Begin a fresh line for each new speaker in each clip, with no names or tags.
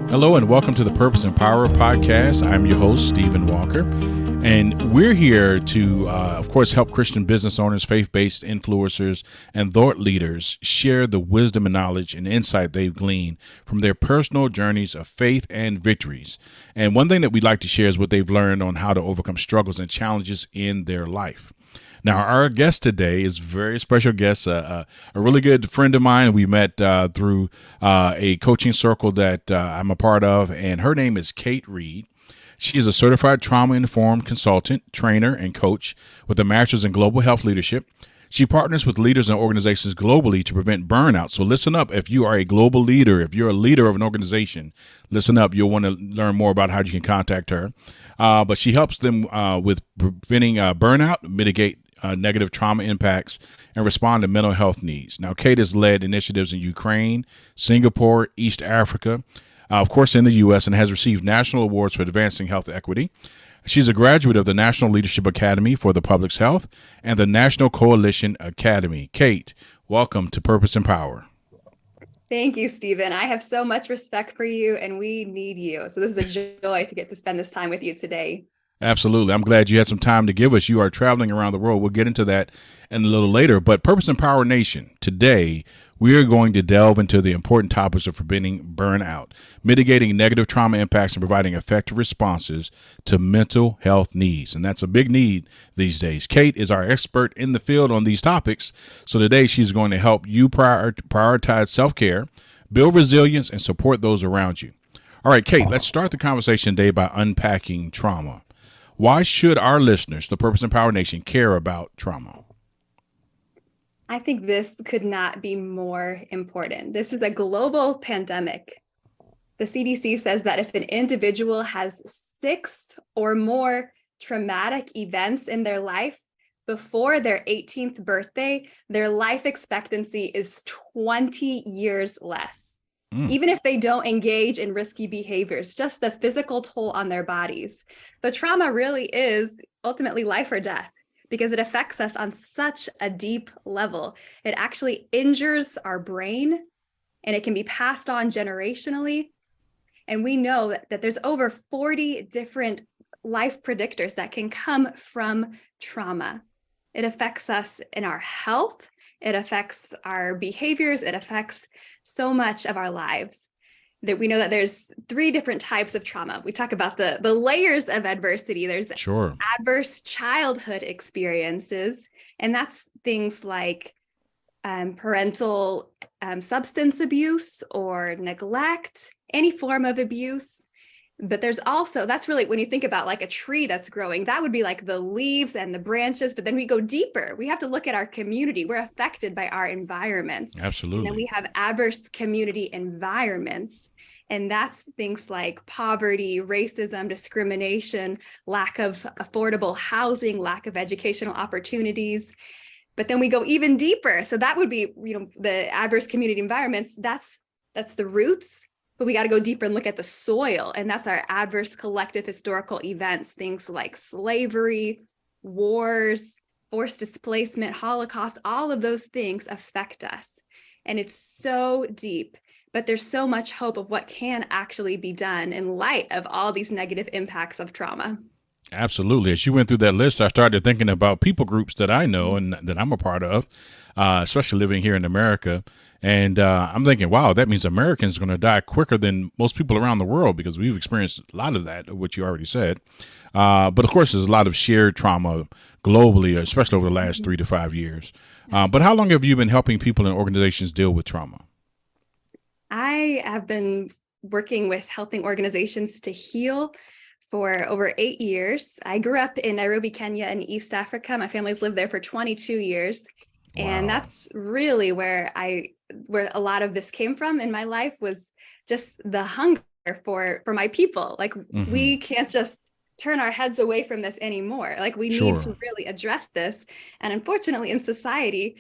Hello and welcome to the Purpose and Power podcast. I'm your host, Stephen Walker, and we're here to, of course, help Christian business owners, faith-based influencers, and thought leaders share the wisdom and knowledge and insight they've gleaned from their personal journeys of faith and victories. And one thing that we'd like to share is what they've learned on how to overcome struggles and challenges in their life. Now, our guest today is a very special guest, a really good friend of mine. We met through a coaching circle that I'm a part of, and her name is Kate Reed. She is a certified trauma-informed consultant, trainer, and coach with a master's in global health leadership. She partners with leaders and organizations globally to prevent burnout. So listen up. If you are a global leader, if you're a leader of an organization, listen up. You'll want to learn more about how you can contact her. But she helps them with preventing burnout, mitigate negative trauma impacts, and respond to mental health needs. Now, Kate has led initiatives in Ukraine, Singapore, East Africa, of course, in the U.S., and has received national awards for advancing health equity. She's a graduate of the National Leadership Academy for the Public's Health and the National Coalition Academy. Kate, welcome to Purpose and Power.
Thank you, Stephen. I have so much respect for you, and we need you. So this is a joy to get to spend this time with you today.
Absolutely. I'm glad you had some time to give us. You are traveling around the world. We'll get into that in a little later. But Purpose and Power Nation, today we are going to delve into the important topics of preventing burnout, mitigating negative trauma impacts, and providing effective responses to mental health needs. And that's a big need these days. Kate is our expert in the field on these topics. So today she's going to help you prioritize self-care, build resilience, and support those around you. All right, Kate, let's start the conversation today by unpacking trauma. Why should our listeners, the Purpose and Power Nation, care about trauma?
I think this could not be more important. This is a global pandemic. The CDC says that if an individual has 6 or more traumatic events in their life before their 18th birthday, their life expectancy is 20 years less. Even if they don't engage in risky behaviors, just the physical toll on their bodies. The trauma really is ultimately life or death because it affects us on such a deep level. It actually injures our brain and it can be passed on generationally. And we know that there's over 40 different life predictors that can come from trauma. It affects us in our health. It affects our behaviors. It affects so much of our lives. That we know that there's 3 different types of trauma. We talk about the layers of adversity. There's adverse childhood experiences, and that's things like parental substance abuse or neglect, any form of abuse. But there's also, that's really when you think about like a tree that's growing, that would be like the leaves and the branches. But then we go deeper. We have to look at our community. We're affected by our environments.
Absolutely.
And then we have adverse community environments. And that's things like poverty, racism, discrimination, lack of affordable housing, lack of educational opportunities. But then we go even deeper. So that would be, the adverse community environments. That's the roots. But we got to go deeper and look at the soil. And that's our adverse collective historical events, things like slavery, wars, forced displacement, Holocaust, all of those things affect us. And it's so deep, but there's so much hope of what can actually be done in light of all these negative impacts of trauma.
Absolutely. As you went through that list, I started thinking about people groups that I know and that I'm a part of, especially living here in America. And I'm thinking, wow, that means Americans are going to die quicker than most people around the world because we've experienced a lot of that, which you already said. But of course, there's a lot of shared trauma globally, especially over the last 3 to 5 years. But how long have you been helping people and organizations deal with trauma?
I have been working with helping organizations to heal for over 8 years. I grew up in Nairobi, Kenya in East Africa. My family's lived there for 22 years. Wow. And that's really where a lot of this came from in my life, was just the hunger for my people. Like we can't just turn our heads away from this anymore. Like we need to really address this. And unfortunately in society,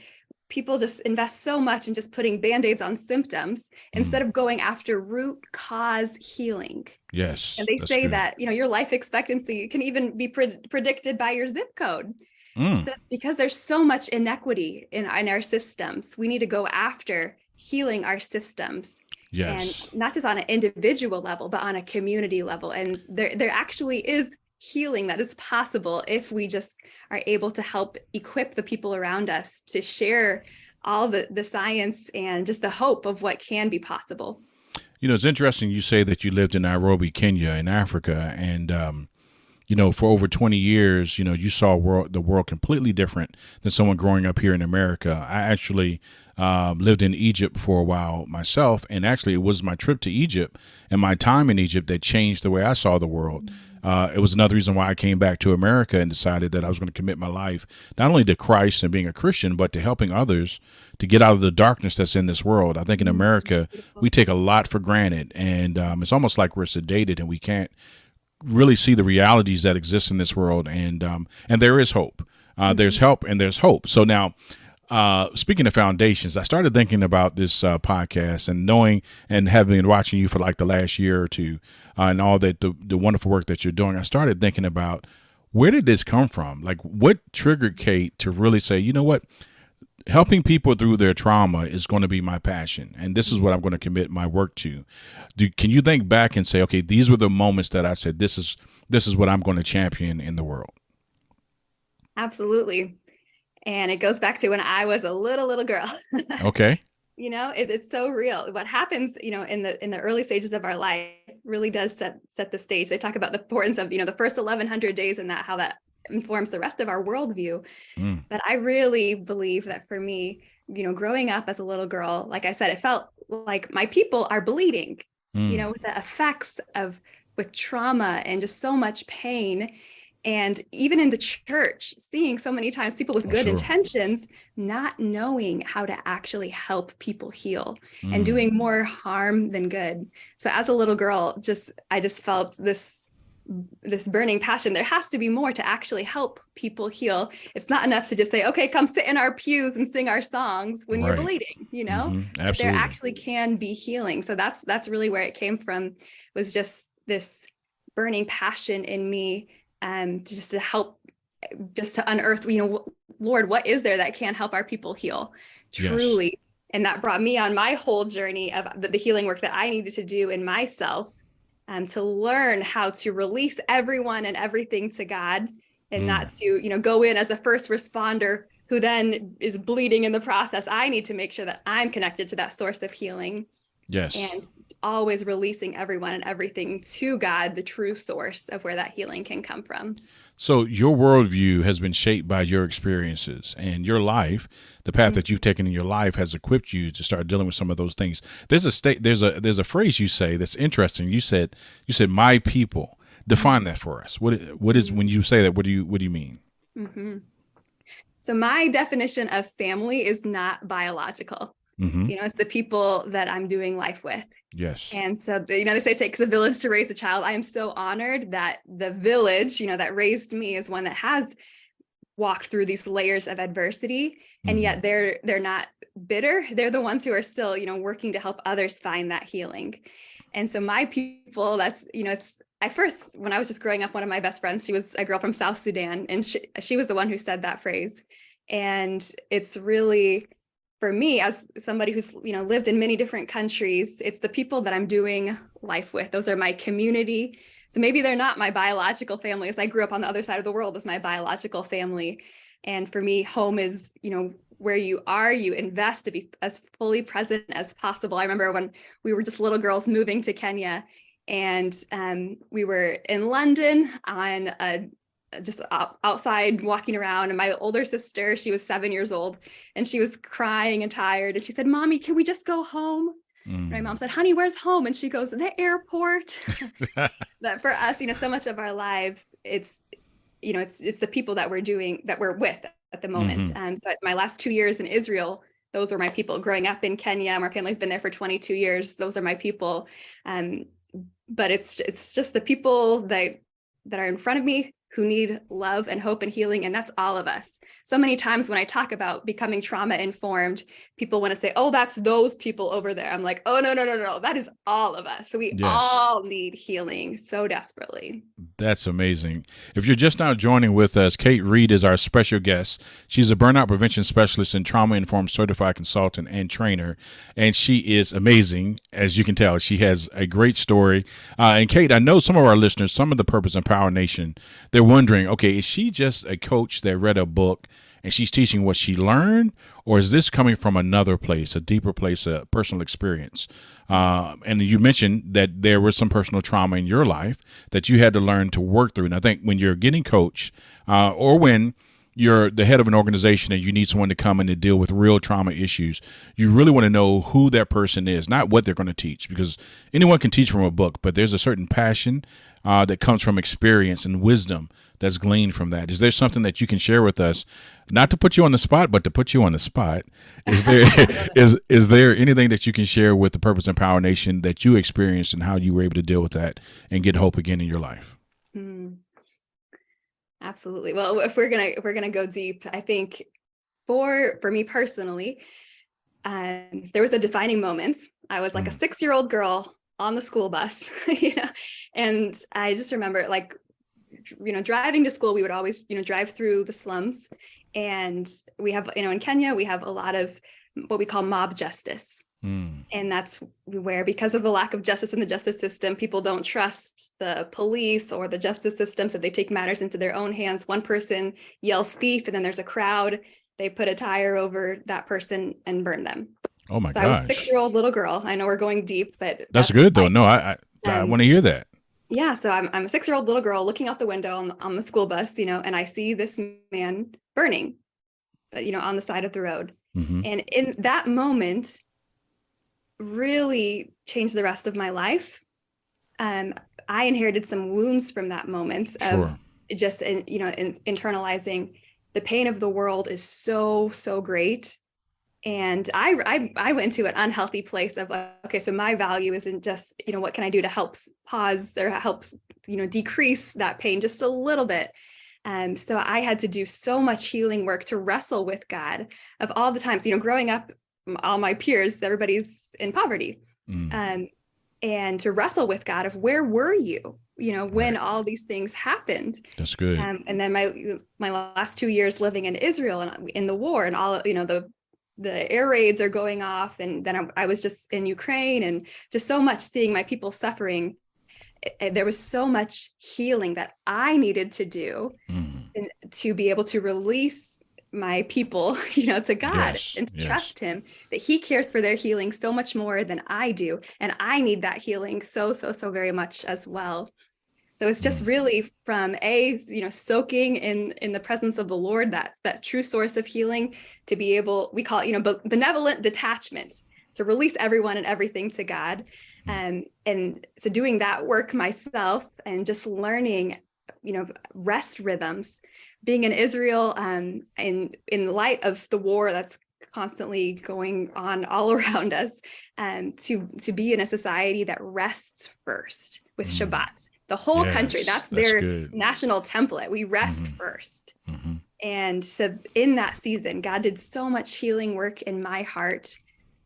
people just invest so much in just putting Band-Aids on symptoms instead of going after root cause healing.
Yes.
And they say that, your life expectancy can even be predicted by your zip code. So because there's so much inequity in our systems, we need to go after healing our systems. and
Yes.
not just on an individual level, but on a community level. And there actually is healing that is possible if we just are able to help equip the people around us to share all the science and just the hope of what can be possible.
It's interesting you say that you lived in Nairobi, Kenya, in Africa, and for over 20 years, you saw the world completely different than someone growing up here in America. I actually lived in Egypt for a while myself, and actually it was my trip to Egypt and my time in Egypt that changed the way I saw the world. It was another reason why I came back to America and decided that I was going to commit my life not only to Christ and being a Christian, but to helping others to get out of the darkness that's in this world. I think in America, we take a lot for granted, and it's almost like we're sedated and we can't really see the realities that exist in this world, and there is hope. There's help and there's hope. So now, speaking of foundations, I started thinking about this podcast and knowing and having been watching you for like the last year or two, and all that the wonderful work that you're doing. I started thinking about, where did this come from? Like, what triggered Kate to really say, you know what? Helping people through their trauma is going to be my passion, and this is what I'm going to commit my work to. Can you think back and say, okay, these were the moments that I said, this is what I'm going to champion in the world?
Absolutely. And it goes back to when I was a little girl.
Okay.
It's so real. What happens, in the early stages of our life really does set the stage. They talk about the importance of, the first 1100 days and how that informs the rest of our worldview. But I really believe that for me, growing up as a little girl, like I said, it felt like my people are bleeding, with the effects with trauma and just so much pain. And even in the church, seeing so many times people with good intentions, not knowing how to actually help people heal and doing more harm than good. So as a little girl, I just felt this burning passion. There has to be more to actually help people heal. It's not enough to just say, okay, come sit in our pews and sing our songs when you're bleeding, But there actually can be healing. So that's really where it came from, was just this burning passion in me, to help, just to unearth, Lord, what is there that can help our people heal truly? Yes. And that brought me on my whole journey of the healing work that I needed to do in myself, to learn how to release everyone and everything to God, and not to, go in as a first responder who then is bleeding in the process. I need to make sure that I'm connected to that source of healing.
Yes.
And always releasing everyone and everything to God, the true source of where that healing can come from.
So your worldview has been shaped by your experiences, and your life, the path that you've taken in your life, has equipped you to start dealing with some of those things. There's a phrase you say that's interesting. You said my people. Define that for us. What is, when you say that, what do you mean?
So my definition of family is not biological. It's the people that I'm doing life with.
Yes.
And so, they say it takes a village to raise a child. I am so honored that the village, that raised me, is one that has walked through these layers of adversity. And yet they're not bitter. They're the ones who are still, working to help others find that healing. And so my people, that's, when I was just growing up, one of my best friends, she was a girl from South Sudan, and she was the one who said that phrase. And it's really, for me, as somebody who's, lived in many different countries, it's the people that I'm doing life with. Those are my community. So maybe they're not my biological family, as I grew up on the other side of the world as my biological family. And for me, home is, where you are, you invest to be as fully present as possible. I remember when we were just little girls moving to Kenya, and we were in London on just outside walking around, and my older sister, she was 7 years old, and she was crying and tired, and she said, "Mommy, can we just go home?" My mom said, "Honey, where's home?" And she goes, "The airport." That for us, so much of our lives, it's the people that we're with at the moment. So my last 2 years in Israel, those were my people. Growing up in Kenya, my family's been there for 22 years. Those are my people. But it's just the people that are in front of me who need love and hope and healing. And that's all of us. So many times when I talk about becoming trauma informed, people want to say, oh, that's those people over there. I'm like, oh, no. That is all of us. So we
Yes.
all need healing so desperately.
That's amazing. If you're just now joining with us, Kate Reed is our special guest. She's a burnout prevention specialist and trauma-informed certified consultant and trainer, and she is amazing. As you can tell, she has a great story. And Kate, I know some of our listeners, some of the Purpose and Power Nation, they're wondering, okay, is she just a coach that read a book and she's teaching what she learned, or is this coming from another place, a deeper place, a personal experience? And you mentioned that there was some personal trauma in your life that you had to learn to work through. And I think when you're getting coached, or when you're the head of an organization and you need someone to come in to deal with real trauma issues, you really want to know who that person is, not what they're going to teach, because anyone can teach from a book, but there's a certain passion that comes from experience and wisdom that's gleaned from that. Is there something that you can share with us, not to put you on the spot, but to put you on the spot? Is there is there anything that you can share with the Purpose and Power Nation that you experienced and how you were able to deal with that and get hope again in your life?
Absolutely. Well, if we're gonna go deep, I think for me personally, there was a defining moment. I was like a 6-year-old girl on the school bus, and I just remember, like, driving to school, we would always, drive through the slums, and we have, in Kenya, we have a lot of what we call mob justice. And that's where, because of the lack of justice in the justice system, people don't trust the police or the justice system. So they take matters into their own hands. One person yells thief, and then there's a crowd. They put a tire over that person and burn them.
Oh my
so
gosh.
I was a 6-year-old little girl. I know we're going deep, but
that's good though. No, I want to hear that.
Yeah. So I'm a 6-year-old little girl looking out the window on the school bus, and I see this man burning, on the side of the road. And in that moment, really changed the rest of my life. I inherited some wounds from that moment of just, internalizing the pain of the world is so, so great. And I went to an unhealthy place of, okay, so my value isn't just, what can I do to help pause or help, decrease that pain just a little bit. So I had to do so much healing work to wrestle with God of all the times, growing up, all my peers, everybody's in poverty. And to wrestle with God of where were you, when all these things happened.
That's good.
And then my last 2 years living in Israel and in the war and all, the air raids are going off. And then I was just in Ukraine and just so much seeing my people suffering. There was so much healing that I needed to do and to be able to release my people, to God and to trust him, that he cares for their healing so much more than I do. And I need that healing so very much as well. So it's just really from soaking in the presence of the Lord, that's that true source of healing, to be able, we call it, benevolent detachment, to release everyone and everything to God. And so doing that work myself and just learning, rest rhythms, being in Israel, in light of the war that's constantly going on all around us, to be in a society that rests first with Shabbat. The whole country, that's their national template. We rest first. And so in that season, God did so much healing work in my heart.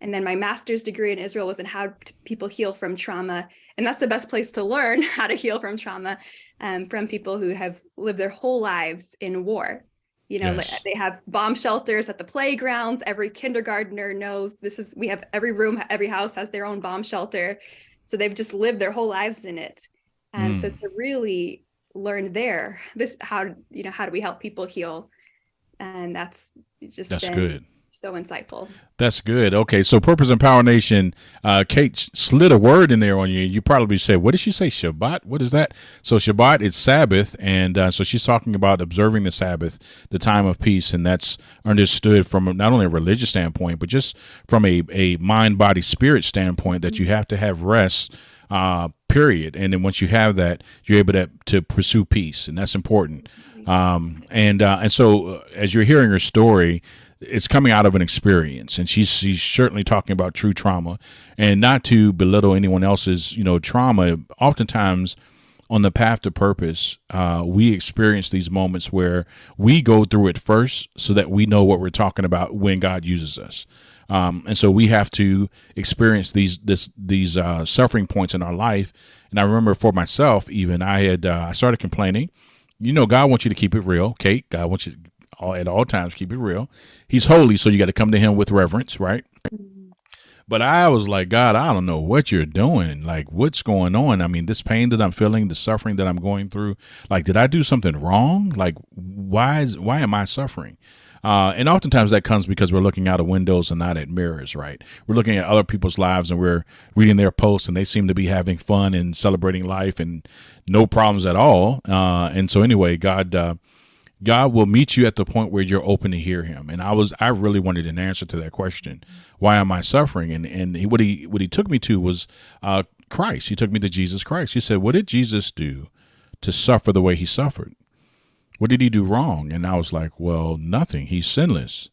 And then my master's degree in Israel was in how people heal from trauma. And that's the best place to learn how to heal from trauma, from people who have lived their whole lives in war. They have bomb shelters at the playgrounds. Every kindergartner knows we have every room, every house has their own bomb shelter. So they've just lived their whole lives in it. So to really learn how do we help people heal? And that's good. So insightful.
That's good. Okay, so Purpose and Power Nation, Kate slid a word in there on you. You probably say, what did she say? Shabbat? What is that? So Shabbat is Sabbath, and so she's talking about observing the Sabbath, the time of peace, and that's understood from not only a religious standpoint, but just from a mind, body, spirit standpoint, that you have to have rest, period. And then once you have that, you're able to pursue peace, and that's important. And so as you're hearing her story, it's coming out of an experience, and she's certainly talking about true trauma, and not to belittle anyone else's trauma. Oftentimes on the path to purpose, we experience these moments where we go through it first so that we know what we're talking about when God uses us. And so we have to experience these suffering points in our life. And I remember for myself, even I started complaining. God wants you to keep it real, Kate. God wants you at all times keep it real. He's holy, so you got to come to Him with reverence, right? But I was like, God, I don't know what you're doing. Like, what's going on? I mean, this pain that I'm feeling, the suffering that I'm going through, like, did I do something wrong? Like, why am I suffering? And oftentimes that comes because we're looking out of windows and not at mirrors, right? We're looking at other people's lives and we're reading their posts and they seem to be having fun and celebrating life and no problems at all. And so anyway, God will meet you at the point where you're open to hear Him. And I really wanted an answer to that question. Why am I suffering? What he took me to was Christ. He took me to Jesus Christ. He said, what did Jesus do to suffer the way He suffered? What did He do wrong? And I was like, well, nothing. He's sinless.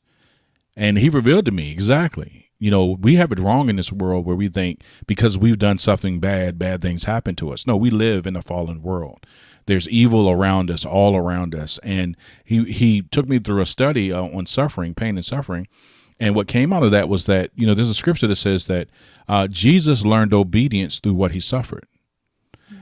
And He revealed to me exactly. We have it wrong in this world where we think because we've done something bad things happen to us. No, we live in a fallen world. There's evil around us, all around us. And he took me through a study on suffering, pain and suffering. And what came out of that was that, there's a scripture that says that Jesus learned obedience through what He suffered.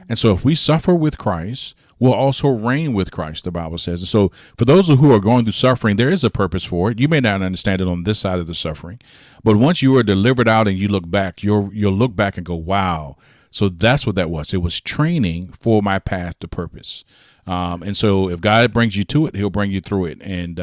And so if we suffer with Christ, we'll also reign with Christ, the Bible says. And so for those who are going through suffering, there is a purpose for it. You may not understand it on this side of the suffering, but once you are delivered out and you look back, you'll look back and go, wow. So that's what that was. It was training for my path to purpose. And so if God brings you to it, He'll bring you through it. And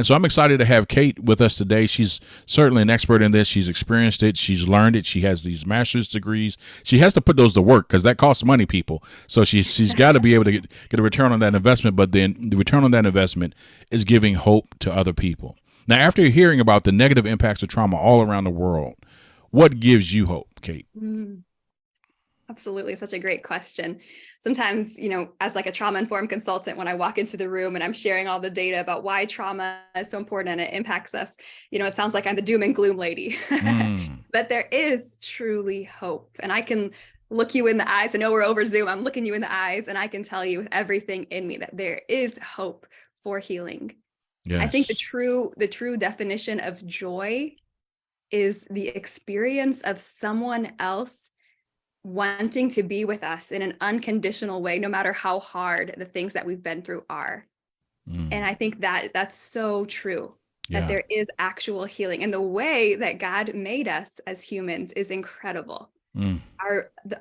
so I'm excited to have Kate with us today. She's certainly an expert in this. She's experienced it. She's learned it. She has these master's degrees. She has to put those to work because that costs money, people. So she's got to be able to get a return on that investment. But then the return on that investment is giving hope to other people. Now, after hearing about the negative impacts of trauma all around the world, what gives you hope, Kate?
Absolutely. Such a great question. Sometimes, as like a trauma-informed consultant, when I walk into the room and I'm sharing all the data about why trauma is so important and it impacts us, it sounds like I'm the doom and gloom lady. But there is truly hope. And I can look you in the eyes. I know we're over Zoom. I'm looking you in the eyes and I can tell you with everything in me that there is hope for healing. Yes. I think the true definition of joy is the experience of someone else wanting to be with us in an unconditional way, no matter how hard the things that we've been through are. And I think that's so true, that there is actual healing. And the way that God made us as humans is incredible.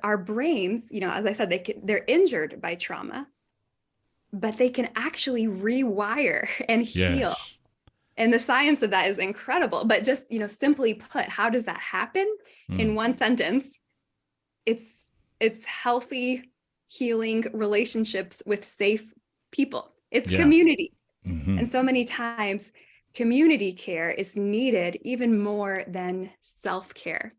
Our brains, as I said, they're injured by trauma, but they can actually rewire and heal. Yes. And the science of that is incredible. But just, simply put, how does that happen? In one sentence, it's healthy, healing relationships with safe people. It's community. And so many times community care is needed even more than self-care.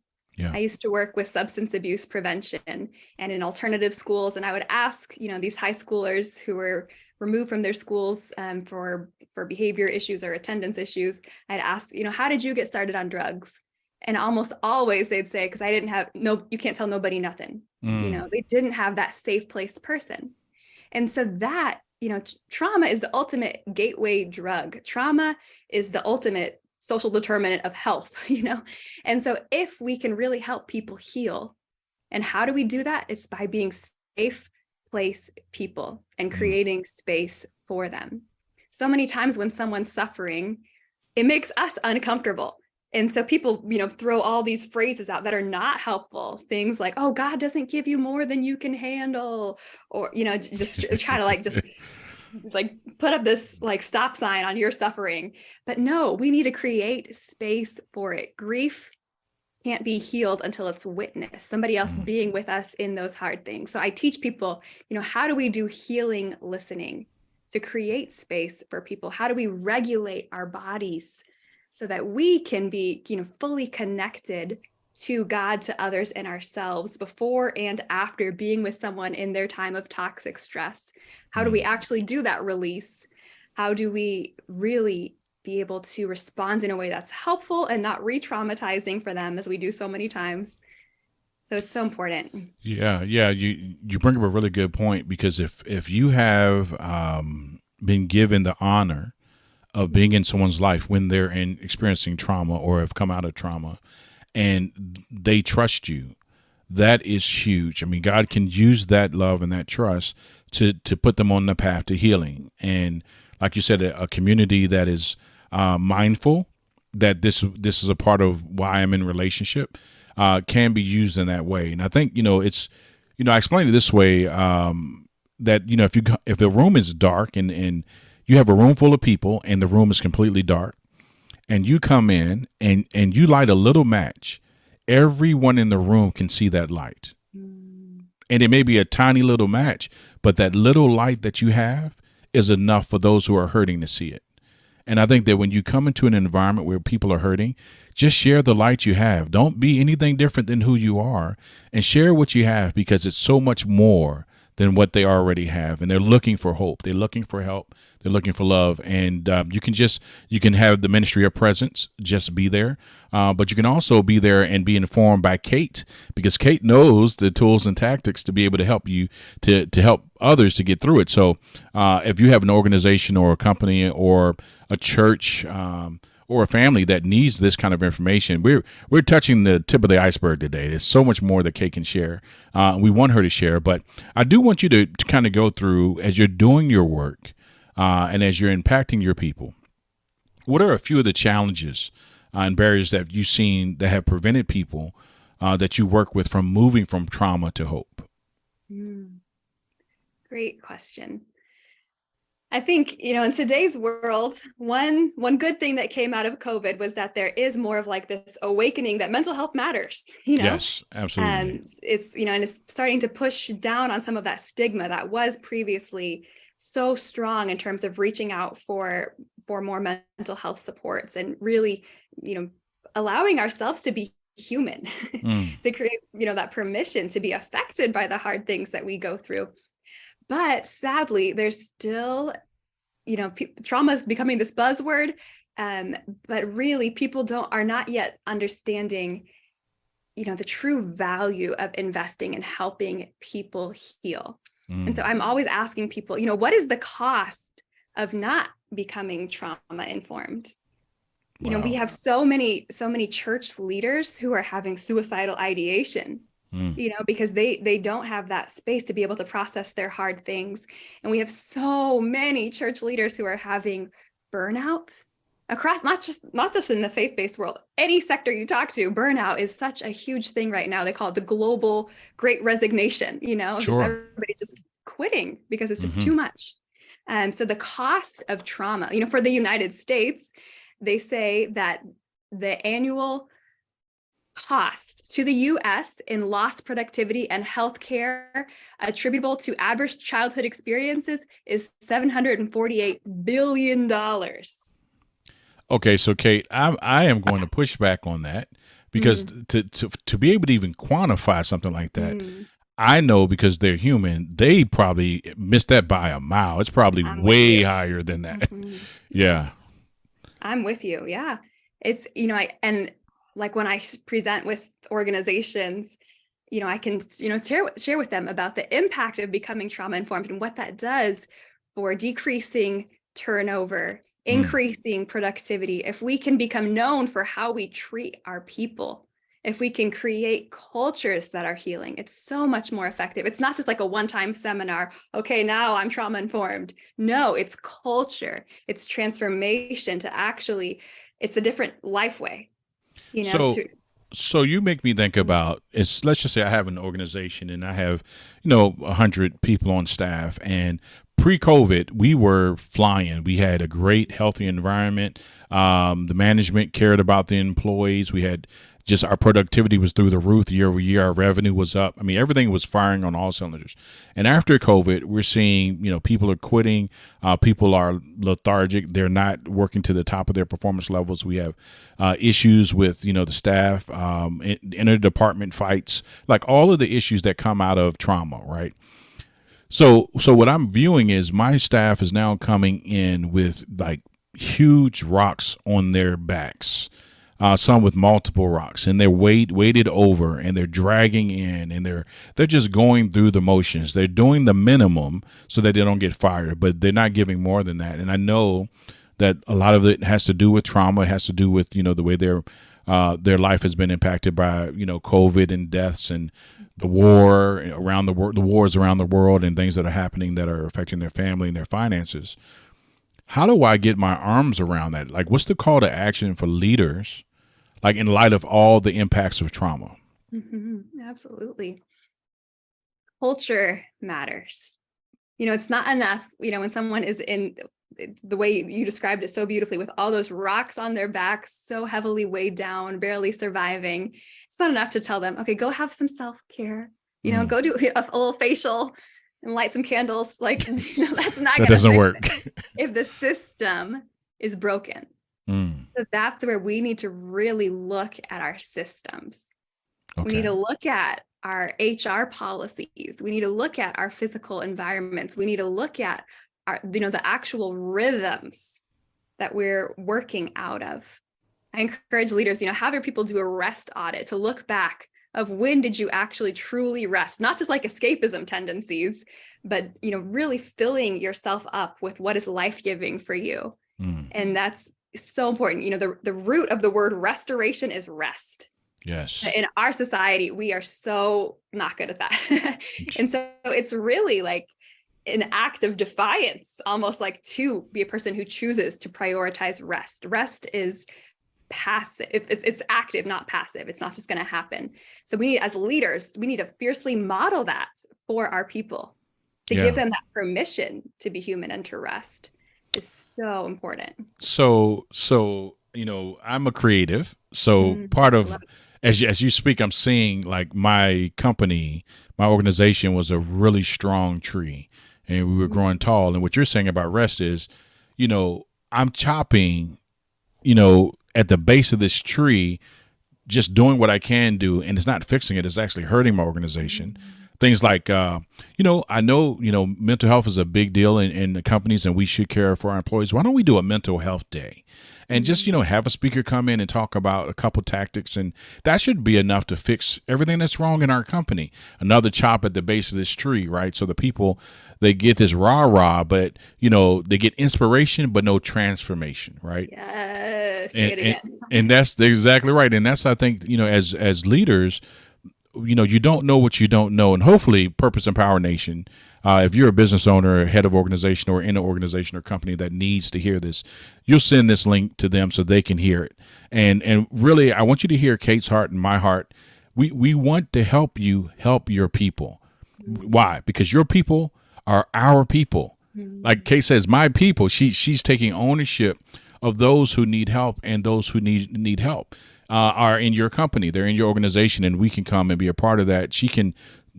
I used to work with substance abuse prevention and in alternative schools. And I would ask, these high schoolers who were removed from their schools for behavior issues or attendance issues, I'd ask, how did you get started on drugs? And almost always they'd say, because I didn't have, you can't tell nobody nothing. They didn't have that safe place person. And so that, trauma is the ultimate gateway drug. Trauma is the ultimate social determinant of health, And so if we can really help people heal, and how do we do that? It's by being safe place people and creating space for them. So many times when someone's suffering, it makes us uncomfortable. And so people, throw all these phrases out that are not helpful. Things like, oh, God doesn't give you more than you can handle. Or, just try to put up this stop sign on your suffering. But no, we need to create space for it. Grief can't be healed until it's witnessed, somebody else being with us in those hard things. So I teach people, how do we do healing listening to create space for people? How do we regulate our bodies so that we can be, fully connected to God, to others, and ourselves before and after being with someone in their time of toxic stress? How do we actually do that release? How do we really be able to respond in a way that's helpful and not re-traumatizing for them, as we do so many times? So it's so important.
Yeah. You bring up a really good point, because if you have been given the honor of being in someone's life when they're experiencing trauma or have come out of trauma, and they trust you, that is huge. I mean, God can use that love and that trust to put them on the path to healing. And like you said, a community that is mindful that this is a part of why I'm in relationship can be used in that way. And I think it's I explain it this way, that if the room is dark, and you have a room full of people and the room is completely dark, and you come in and you light a little match, everyone in the room can see that light.
Mm.
And it may be a tiny little match, but that little light that you have is enough for those who are hurting to see it. And I think that when you come into an environment where people are hurting, just share the light you have. Don't be anything different than who you are, and share what you have, because it's so much more than what they already have. And they're looking for hope. They're looking for help. They're looking for love. And you can have the ministry of presence, just be there. But you can also be there and be informed by Kate, because Kate knows the tools and tactics to be able to help you to help others to get through it. So if you have an organization or a company or a church, or a family that needs this kind of information, we're touching the tip of the iceberg today. There's so much more that Kate can share. We want her to share, but I do want you to kind of go through, as you're doing your work, and as you're impacting your people, what are a few of the challenges and barriers that you've seen that have prevented people that you work with from moving from trauma to hope?
Great question. I think, in today's world, one good thing that came out of COVID was that there is more of like this awakening that mental health matters,
Yes, absolutely.
and and it's starting to push down on some of that stigma that was previously so strong in terms of reaching out for more mental health supports, and really, allowing ourselves to be human, to create, that permission to be affected by the hard things that we go through. But sadly, there's still, trauma is becoming this buzzword, but really people are not yet understanding, the true value of investing and helping people heal. And so I'm always asking people, what is the cost of not becoming trauma informed?
Wow.
We have so many church leaders who are having suicidal ideation, because they don't have that space to be able to process their hard things. And we have so many church leaders who are having burnout across, not just in the faith-based world, any sector you talk to. Burnout is such a huge thing right now. They call it the global great resignation,
Sure.
just everybody's just quitting because it's just too much. So the cost of trauma, for the United States, they say that the annual cost to the U.S. in lost productivity and healthcare attributable to adverse childhood experiences is $748 billion.
Okay, so Kate, I am going to push back on that, because to be able to even quantify something like that, I know, because they're human, they probably missed that by a mile. It's probably way higher than that. Yeah.
I'm with you. Yeah. It's, and like when I present with organizations, I can, share with them about the impact of becoming trauma informed and what that does for decreasing turnover, increasing productivity. If we can become known for how we treat our people, if we can create cultures that are healing, it's so much more effective. It's not just like a one-time seminar. Okay, now I'm trauma informed. No, it's culture. It's transformation to actually, it's a different life way.
So you make me think about, let's just say I have an organization and I have 100 people on staff, and pre-COVID we were flying. We had a great healthy environment. The management cared about the employees. We had just, our productivity was through the roof year over year. Our revenue was up. I mean, everything was firing on all cylinders. And after COVID, we're seeing, people are quitting. People are lethargic. They're not working to the top of their performance levels. We have issues with, the staff, interdepartment fights, like all of the issues that come out of trauma, right? So what I'm viewing is my staff is now coming in with like huge rocks on their backs. some with multiple rocks, and they're weighted over, and they're dragging in, and they're just going through the motions. They're doing the minimum so that they don't get fired, but they're not giving more than that. And I know that a lot of it has to do with trauma. It has to do with the way their life has been impacted by COVID and deaths and the war around the world, the wars around the world, and things that are happening that are affecting their family and their finances. How do I get my arms around that? Like, what's the call to action for leaders, like in light of all the impacts of trauma?
Absolutely. Culture matters. It's not enough, when someone is in the way you described it so beautifully, with all those rocks on their backs, so heavily weighed down, barely surviving. It's not enough to tell them, okay, go have some self-care, go do a little facial and light some candles. Like, that's not
That doesn't work.
if the system is broken. So that's where we need to really look at our systems. Okay. We need to look at our HR policies. We need to look at our physical environments. We need to look at our, the actual rhythms that we're working out of. I encourage leaders, have your people do a rest audit to look back of when did you actually truly rest, not just like escapism tendencies, but, really filling yourself up with what is life-giving for you. And that's so important. The root of the word restoration is rest.
Yes.
In our society, we are so not good at that. And so it's really like an act of defiance, almost, like, to be a person who chooses to prioritize rest. Rest is passive. It's active, not passive. It's not just going to happen. So we need, as leaders, we need to fiercely model that for our people, to give them that permission to be human and to rest is so important.
So I'm a creative. So part of, as you speak, I'm seeing, like, my company, my organization was a really strong tree, and we were growing tall. And what you're saying about rest is, I'm chopping, at the base of this tree, just doing what I can do, and it's not fixing it. It's actually hurting my organization. Things like, I know, mental health is a big deal in the companies, and we should care for our employees. Why don't we do a mental health day? And just, have a speaker come in and talk about a couple tactics, and that should be enough to fix everything that's wrong in our company. Another chop at the base of this tree, right? So the people, they get this rah-rah, but, they get inspiration, but no transformation, right?
Yes. Say it again.
And that's exactly right. And that's, I think, as leaders, you don't know what you don't know. And hopefully Purpose Empower Nation, if you're a business owner, head of organization, or in an organization or company that needs to hear this, you'll send this link to them so they can hear it. And really, I want you to hear Kate's heart and my heart. We want to help you help your people. Why? Because your people are our people. Like Kate says, my people. She's taking ownership of those who need help, and those who need help are in your company. They're in your organization, and we can come and be a part of that. She can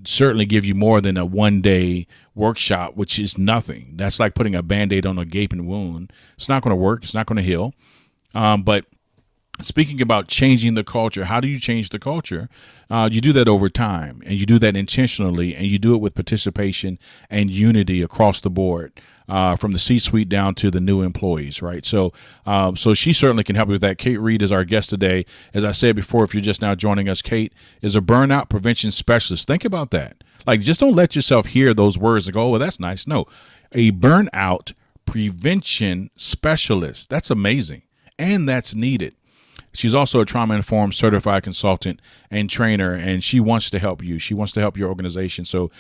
certainly give you more than a one-day workshop, which is nothing. That's like putting a Band-Aid on a gaping wound. It's not going to work. It's not going to heal. But speaking about changing the culture, how do you change the culture? You do that over time, and you do that intentionally, and you do it with participation and unity across the board, from the C-suite down to the new employees, right? So she certainly can help you with that. Kate Reed is our guest today. As I said before, if you're just now joining us, Kate is a burnout prevention specialist. Think about that. Like, just don't let yourself hear those words and go, oh, well, that's nice. No, a burnout prevention specialist. That's amazing, and that's needed. She's also a trauma-informed certified consultant and trainer, and she wants to help you. She wants to help your organization. So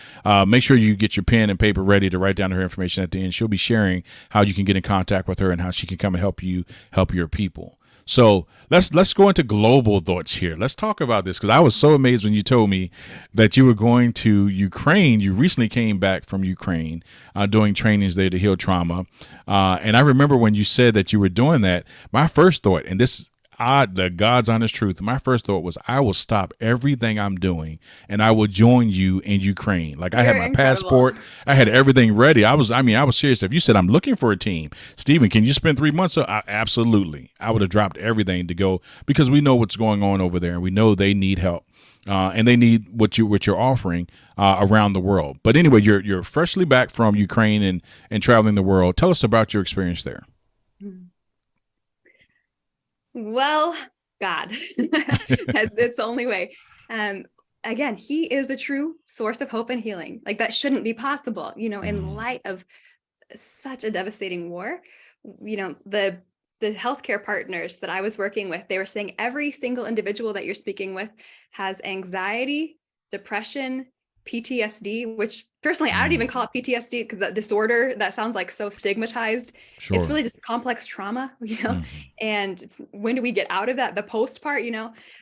make sure you get your pen and paper ready to write down her information at the end. She'll be sharing how you can get in contact with her and how she can come and help you help your people. So let's go into global thoughts here. Let's talk about this, because I was so amazed when you told me that you were going to Ukraine. You recently came back from Ukraine, doing trainings there to heal trauma. And I remember when you said that you were doing that, my first thought, and this the God's honest truth, my first thought was, I will stop everything I'm doing and I will join you in Ukraine. Like, I had my passport, I had everything ready. I was serious. If you said, I'm looking for a team, Stephen, can you spend 3 months? Absolutely. I would have dropped everything to go, because we know what's going on over there, and we know they need help. And they need what you're offering around the world. But anyway, you're freshly back from Ukraine and traveling the world. Tell us about your experience there.
Well, God. It's the only way. Again, he is the true source of hope and healing. Like that shouldn't be possible, in light of such a devastating war. The healthcare partners that I was working with, they were saying every single individual that you're speaking with has anxiety, depression, PTSD, which personally, I don't even call it PTSD because that disorder, that sounds like so stigmatized.
Sure.
It's really just complex trauma, and when do we get out of that? The post part,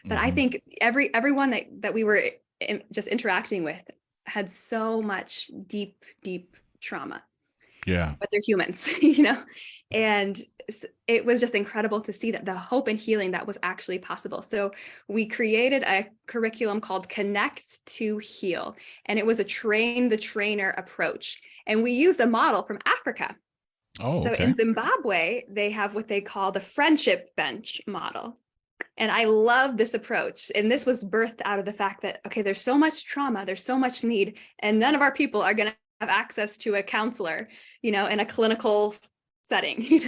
but I think everyone that we were just interacting with had so much deep, deep trauma.
Yeah.
But they're humans, and it was just incredible to see that the hope and healing that was actually possible. So we created a curriculum called Connect to Heal, and it was a train the trainer approach. And we used a model from Africa.
Oh,
so
okay.
in Zimbabwe, they have what they call the friendship bench model. And I love this approach. And this was birthed out of the fact that, okay, there's so much trauma, there's so much need, and none of our people are going to have access to a counselor, in a clinical setting,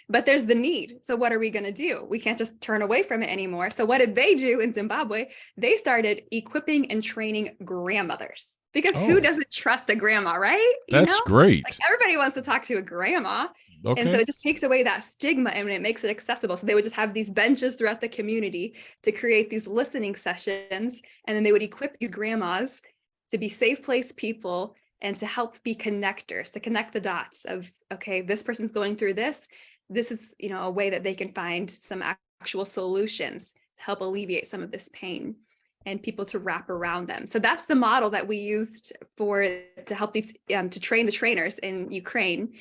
but there's the need. So what are we going to do? We can't just turn away from it anymore. So what did they do in Zimbabwe? They started equipping and training grandmothers, because who doesn't trust a grandma, right?
That's great.
Like everybody wants to talk to a grandma.
Okay.
And so it just takes away that stigma and it makes it accessible. So they would just have these benches throughout the community to create these listening sessions. And then they would equip these grandmas to be safe place people and to help be connectors, to connect the dots of, okay, this person's going through this. This is, a way that they can find some actual solutions to help alleviate some of this pain and people to wrap around them. So that's the model that we used to help these, to train the trainers in Ukraine.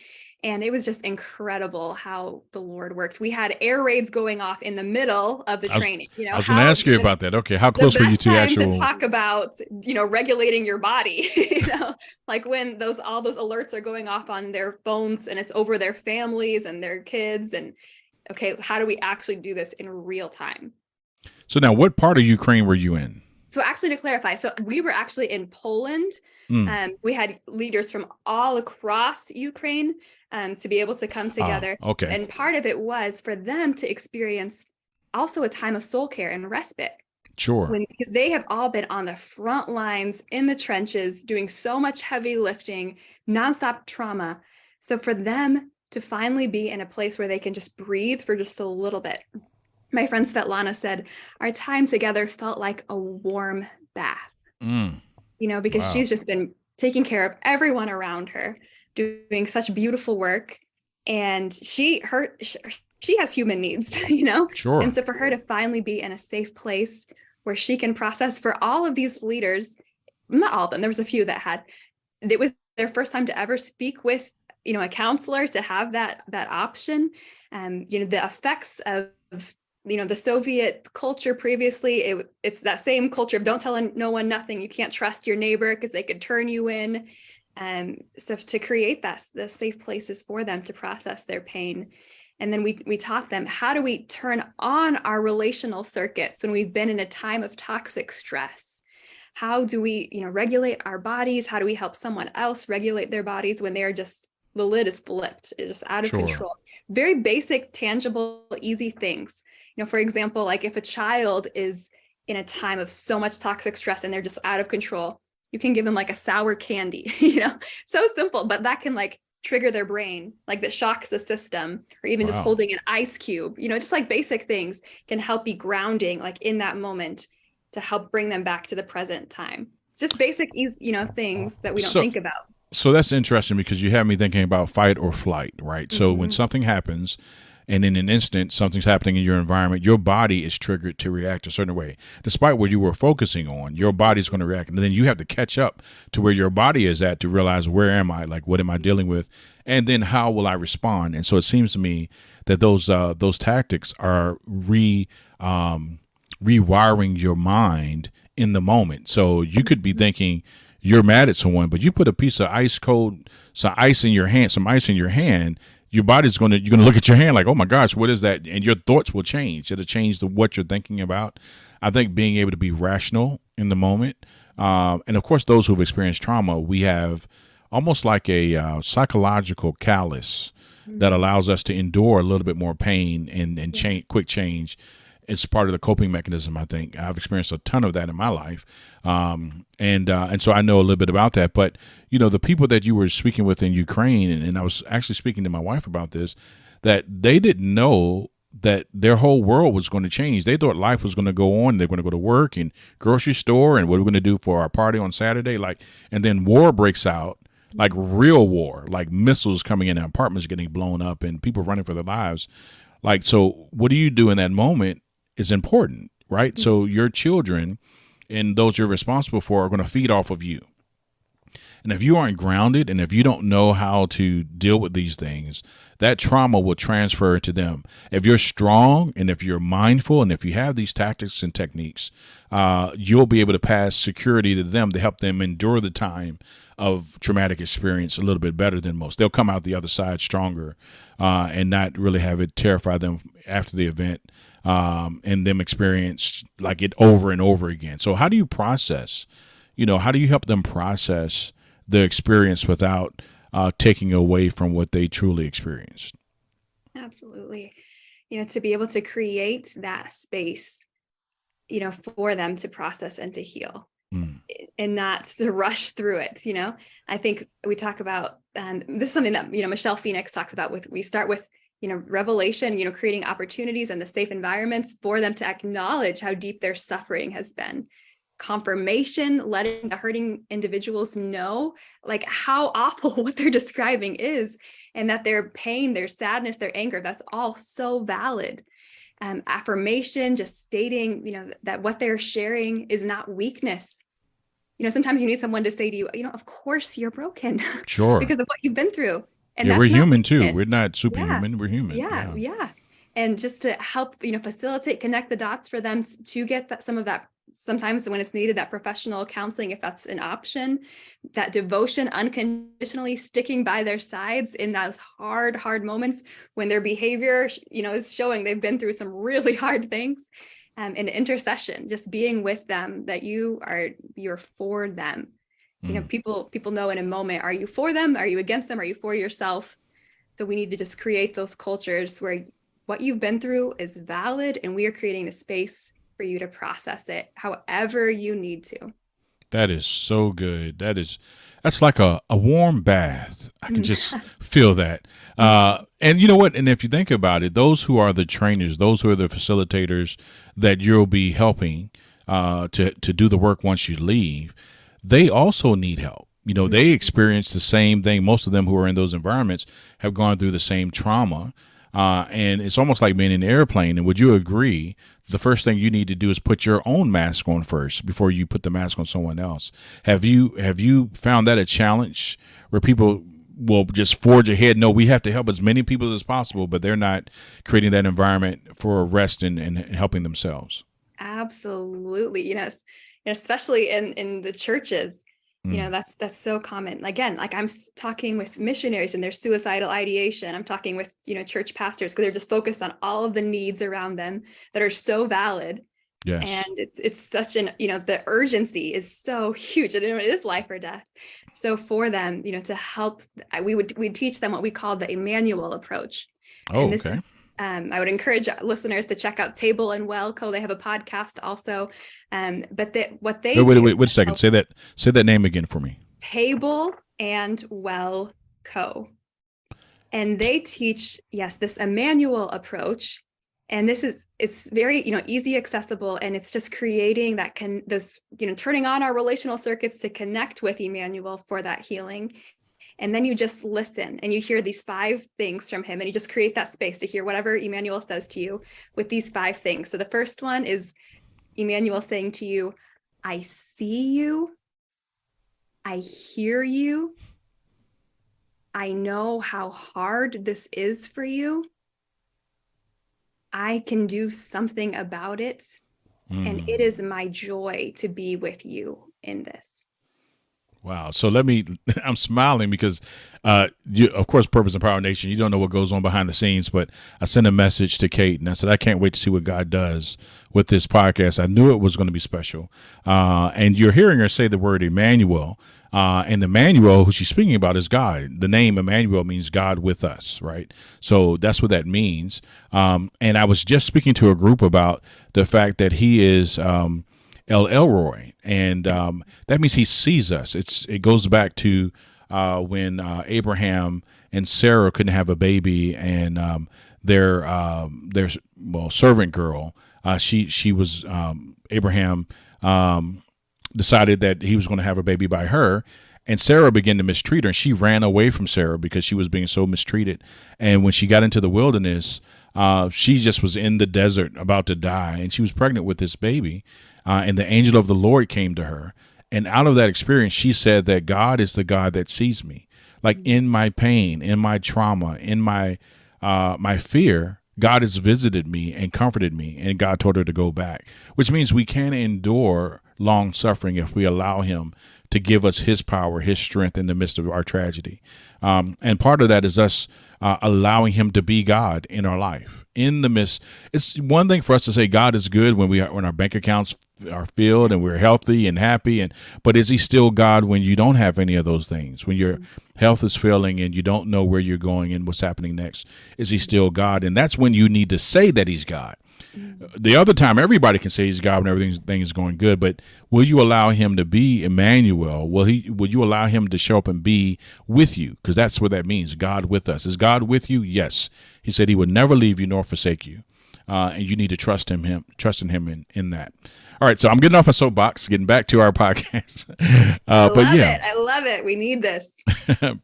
And it was just incredible how the Lord worked. We had air raids going off in the middle of the training.
I was going to ask you about that. Okay, how close were you to actual?
To talk about, regulating your body. Like when all those alerts are going off on their phones and it's over their families and their kids. And okay, how do we actually do this in real time?
So now, what part of Ukraine were you in?
So actually, to clarify, so we were actually in Poland. We had leaders from all across Ukraine to be able to come together.
Okay.
And part of it was for them to experience also a time of soul care and respite.
Sure.
Because they have all been on the front lines in the trenches, doing so much heavy lifting, nonstop trauma. So for them to finally be in a place where they can just breathe for just a little bit. My friend Svetlana said, our time together felt like a warm bath, because she's just been taking care of everyone around her, doing such beautiful work. And she has human needs,
Sure.
And so for her to finally be in a safe place where she can process for all of these leaders, not all of them, there was a few that it was their first time to ever speak with, a counselor, to have that option. The effects of the Soviet culture previously, it's that same culture of don't tell no one nothing. You can't trust your neighbor because they could turn you in. So to create the safe places for them to process their pain. And then we taught them, how do we turn on our relational circuits when we've been in a time of toxic stress? How do we, regulate our bodies? How do we help someone else regulate their bodies when they're just, the lid is flipped, it's just out of control? Very basic, tangible, easy things. For example, like if a child is in a time of so much toxic stress and they're just out of control, you can give them like a sour candy, so simple, but that can like trigger their brain, like that shocks the system, or even just holding an ice cube, just like basic things can help be grounding, like in that moment, to help bring them back to the present time. Just basic, things that we don't think about.
So that's interesting, because you have me thinking about fight or flight, right? So when something happens, and in an instant, something's happening in your environment, your body is triggered to react a certain way. Despite what you were focusing on, your body's going to react. And then you have to catch up to where your body is at to realize, where am I? Like, what am I dealing with? And then how will I respond? And so it seems to me that those tactics are rewiring your mind in the moment. So you could be thinking you're mad at someone, but you put a piece of some ice in your hand, your body's you're going to look at your hand like, oh my gosh, what is that? And your thoughts will change. It'll change what you're thinking about. I think being able to be rational in the moment. And of course, those who've experienced trauma, we have almost like a psychological callus that allows us to endure a little bit more pain and quick change. it's part of the coping mechanism. I think I've experienced a ton of that in my life, and so I know a little bit about that. But the people that you were speaking with in Ukraine, and I was actually speaking to my wife about this, that they didn't know that their whole world was going to change. They thought life was going to go on. They're going to go to work and grocery store, and what are we going to do for our party on Saturday? And then war breaks out, like real war, like missiles coming in, and apartments getting blown up, and people running for their lives. So what do you do in that moment is important, right? So your children and those you're responsible for are going to feed off of you. And if you aren't grounded and if you don't know how to deal with these things, that trauma will transfer to them. If you're strong and if you're mindful and if you have these tactics and techniques, you'll be able to pass security to them to help them endure the time of traumatic experience a little bit better than most. They'll come out the other side stronger and not really have it terrify them after the event and them experience like it over and over again. So how do you process, how do you help them process the experience without taking away from what they truly experienced?
Absolutely. To be able to create that space, for them to process and to heal. And not to rush through it. I think we talk about, and this is something that, Michelle Phoenix talks about we start with, revelation, creating opportunities and the safe environments for them to acknowledge how deep their suffering has been. Confirmation, letting the hurting individuals know like how awful what they're describing is, and that their pain, their sadness, their anger, that's all so valid. Affirmation, just stating, that what they're sharing is not weakness. Sometimes you need someone to say to you, of course you're broken
Sure.
because of what you've been through. And
Yeah,
that's
we're
not
human too.
weakness.
We're not
Yeah.
superhuman. We're human.
Yeah. And just to help, facilitate, connect the dots for them to get some of that, sometimes when it's needed, that professional counseling, if that's an option, that devotion, unconditionally sticking by their sides in those hard moments when their behavior, is showing they've been through some really hard things. And intercession, just being with them, that you're for them. People know in a moment, are you for them? Are you against them? Are you for yourself? So we need to just create those cultures where what you've been through is valid, and we are creating the space for you to process it however you need to.
That is so good. That's like a warm bath. I can just feel that. And you know what? And if you think about it, those who are the trainers, those who are the facilitators that you'll be helping to do the work once you leave, they also need help. They experience the same thing. Most of them who are in those environments have gone through the same trauma. And it's almost like being in an airplane. And would you agree, the first thing you need to do is put your own mask on first before you put the mask on someone else? Have you found that a challenge where people will just forge ahead? No, we have to help as many people as possible, but they're not creating that environment for rest and helping themselves.
Absolutely. Especially in the churches. That's so common. Again, like I'm talking with missionaries and their suicidal ideation. I'm talking with, church pastors, because they're just focused on all of the needs around them that are so valid.
Yes.
And it's such an, the urgency is so huge, and it is life or death. So for them, to help, we'd teach them what we call the Emmanuel approach.
Oh,
and this
okay.
is I would encourage listeners to check out Table and Well Co. They have a podcast also. But what they do.
Wait a second. Say that name again for me.
Table and Well Co. And they teach, this Emmanuel approach. And it's very, easy, accessible, and it's just creating that turning on our relational circuits to connect with Emmanuel for that healing. And then you just listen and you hear these 5 things from him, and you just create that space to hear whatever Emmanuel says to you with these 5 things. So the first one is Emmanuel saying to you, I see you. I hear you. I know how hard this is for you. I can do something about it. And it is my joy to be with you in this.
Wow. So I'm smiling because, of course, Purpose and Power Nation, you don't know what goes on behind the scenes, but I sent a message to Kate and I said, I can't wait to see what God does with this podcast. I knew it was going to be special. And you're hearing her say the word Emmanuel. And Emmanuel, who she's speaking about, is God. The name Emmanuel means God with us, right? So that's what that means. And I was just speaking to a group about the fact that he is El Elroy, and that means he sees us. It goes back to when Abraham and Sarah couldn't have a baby, and their servant girl, she was Abraham decided that he was going to have a baby by her. And Sarah began to mistreat her, and she ran away from Sarah because she was being so mistreated. And when she got into the wilderness, she just was in the desert about to die, and she was pregnant with this baby. And the angel of the Lord came to her. And out of that experience, she said that God is the God that sees me. Like in my pain, in my trauma, in my fear, God has visited me and comforted me. And God told her to go back, which means we can endure long suffering if we allow him to give us his power, his strength in the midst of our tragedy. And part of that is us allowing him to be God in our life. In the midst, it's one thing for us to say God is good when our bank accounts are filled and we're healthy and happy, but is he still God when you don't have any of those things? When your health is failing and you don't know where you're going and what's happening next, is he still God? And that's when you need to say that he's God. The other time, everybody can say he's God when everything is going good, but will you allow him to be Emmanuel? Will you allow him to show up and be with you? Because that's what that means, God with us. Is God with you? Yes. He said he would never leave you nor forsake you. And you need to trust in him in that. All right, so I'm getting off my soapbox, getting back to our podcast.
I love it. We need this.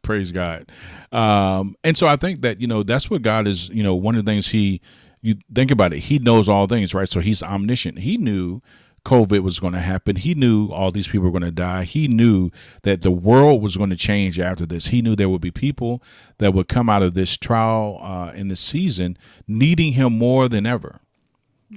Praise God. And so I think that, that's what God is, one of the things you think about it, he knows all things, right? So he's omniscient. He knew COVID was going to happen. He knew all these people were going to die. He knew that the world was going to change after this. He knew there would be people that would come out of this trial in this season needing him more than ever.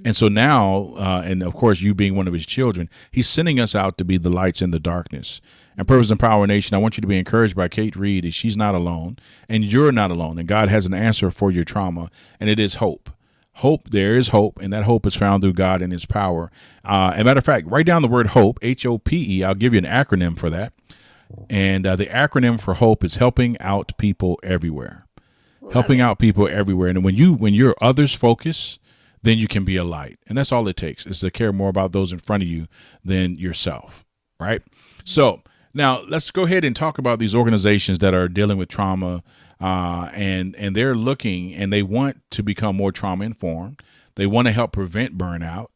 And so now, and of course, you being one of his children, he's sending us out to be the lights in the darkness. And Purpose and Power Nation, I want you to be encouraged by Kate Reed. She's not alone, and you're not alone. And God has an answer for your trauma, and it is hope. Hope, there is hope, and that hope is found through God and his power. As a matter of fact, write down the word hope, H-O-P-E. I'll give you an acronym for that. And the acronym for hope is helping out people everywhere. Helping out people everywhere. And when you're others focused, then you can be a light. And that's all it takes, is to care more about those in front of you than yourself, right? So now let's go ahead and talk about these organizations that are dealing with trauma, and they're looking and they want to become more trauma informed. They want to help prevent burnout.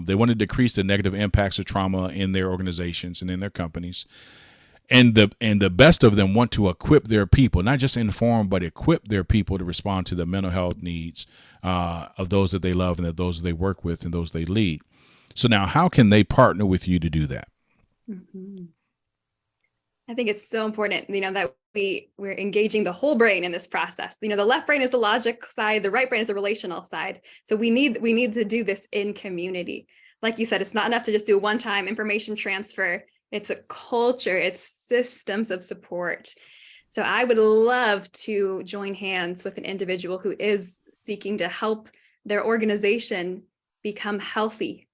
They want to decrease the negative impacts of trauma in their organizations and in their companies. And the best of them want to equip their people, not just inform, but equip their people to respond to the mental health needs of those that they love and of those they work with and those they lead. So now, how can they partner with you to do that?
Mm-hmm. I think it's so important, that we're engaging the whole brain in this process. The left brain is the logic side, the right brain is the relational side. So we need to do this in community. Like you said, it's not enough to just do a one-time information transfer. It's a culture, it's systems of support. So I would love to join hands with an individual who is seeking to help their organization become healthy.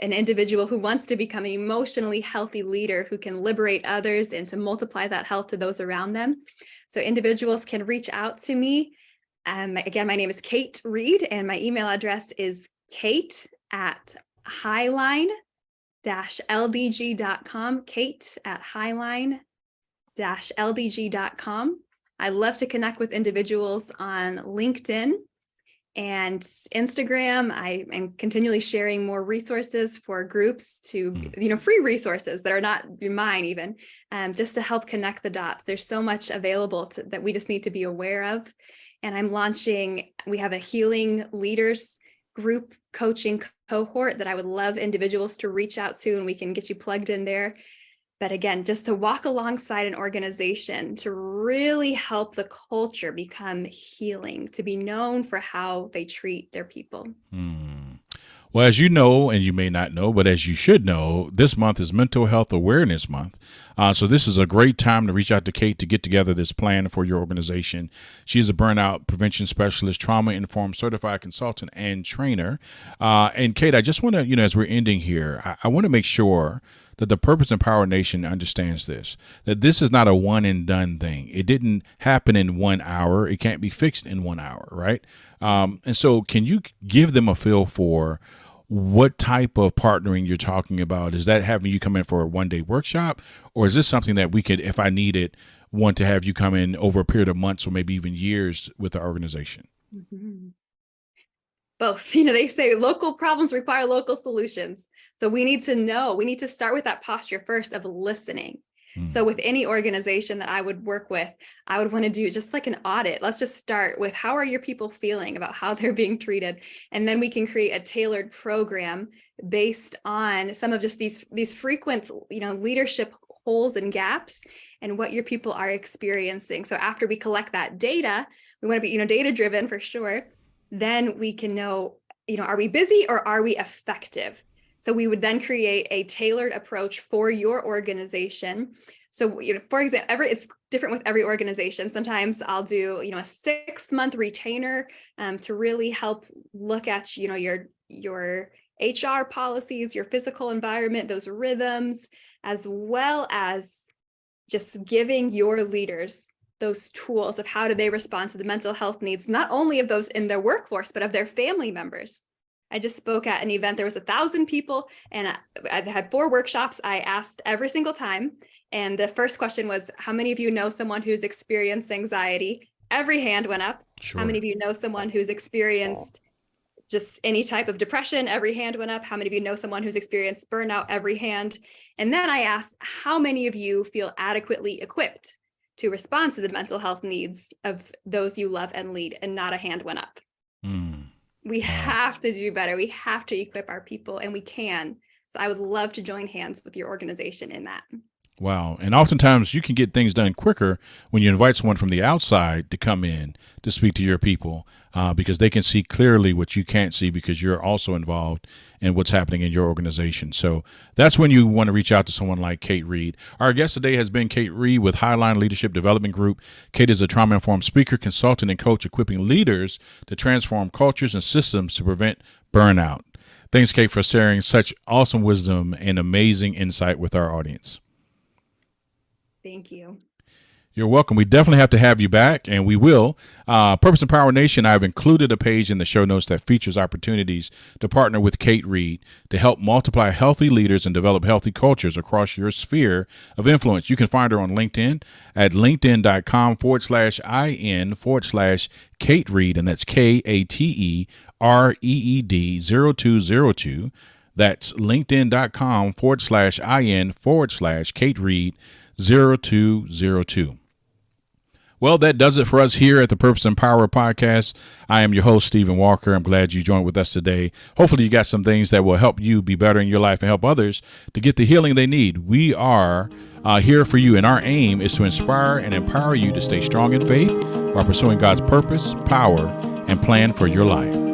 An individual who wants to become an emotionally healthy leader who can liberate others and to multiply that health to those around them. So individuals can reach out to me. Again, my name is Kate Reed, and my email address is kate@highline-ldg.com, kate@highline-ldg.com. I love to connect with individuals on LinkedIn and Instagram. I am continually sharing more resources for groups to, free resources that are not mine even, just to help connect the dots. There's so much available that we just need to be aware of. And we have a healing leaders group coaching cohort that I would love individuals to reach out to, and we can get you plugged in there. But again, just to walk alongside an organization to really help the culture become healing, to be known for how they treat their people.
Well, as you know, and you may not know, but as you should know, this month is Mental Health Awareness Month. So this is a great time to reach out to Kate to get together this plan for your organization. She is a burnout prevention specialist, trauma-informed certified consultant, and trainer. And Kate, I just want to, as we're ending here, I want to make sure that the Purpose and Power Nation understands this, that this is not a one and done thing. It didn't happen in 1 hour. It can't be fixed in 1 hour, right? And so can you give them a feel for what type of partnering you're talking about? Is that having you come in for a 1-day workshop, or is this something that we could, if I need it, want to have you come in over a period of months or maybe even years with the organization?
Mm-hmm. Both. They say local problems require local solutions. So we need to start with that posture first of listening. So with any organization that I would work with, I would want to do just like an audit. Let's just start with, how are your people feeling about how they're being treated? And then we can create a tailored program based on some of just these frequent, leadership holes and gaps and what your people are experiencing. So after we collect that data, we want to be, data driven for sure. Then we can know, are we busy or are we effective? So we would then create a tailored approach for your organization. So, for example, it's different with every organization. Sometimes I'll do, a 6-month retainer to really help look at, your HR policies, your physical environment, those rhythms, as well as just giving your leaders those tools of how do they respond to the mental health needs, not only of those in their workforce, but of their family members. I just spoke at an event. There was 1,000 people, and I had 4 workshops. I asked every single time. And the first question was, how many of you know someone who's experienced anxiety? Every hand went up. Sure. How many of you know someone who's experienced just any type of depression? Every hand went up. How many of you know someone who's experienced burnout? Every hand. And then I asked, how many of you feel adequately equipped to respond to the mental health needs of those you love and lead? And not a hand went up. We have to do better. We have to equip our people, and we can. So I would love to join hands with your organization in that.
Wow. And oftentimes you can get things done quicker when you invite someone from the outside to come in to speak to your people, because they can see clearly what you can't see because you're also involved in what's happening in your organization. So that's when you want to reach out to someone like Kate Reed. Our guest today has been Kate Reed with Highline Leadership Development Group. Kate is a trauma-informed speaker, consultant, and coach, equipping leaders to transform cultures and systems to prevent burnout. Thanks, Kate, for sharing such awesome wisdom and amazing insight with our audience.
Thank you.
You're welcome. We definitely have to have you back, and we will. Purpose and Power Nation, I've included a page in the show notes that features opportunities to partner with Kate Reed to help multiply healthy leaders and develop healthy cultures across your sphere of influence. You can find her on LinkedIn at linkedin.com/IN/Kate Reed, and that's KATEREED 0202. That's linkedin.com/IN/Kate Reed 0202. Well, that does it for us here at the Purpose and Power Podcast. I am your host, Stephen Walker. I'm glad you joined with us today. Hopefully you got some things that will help you be better in your life and help others to get the healing they need. We are here for you, and our aim is to inspire and empower you to stay strong in faith while pursuing God's purpose, power, and plan for your life.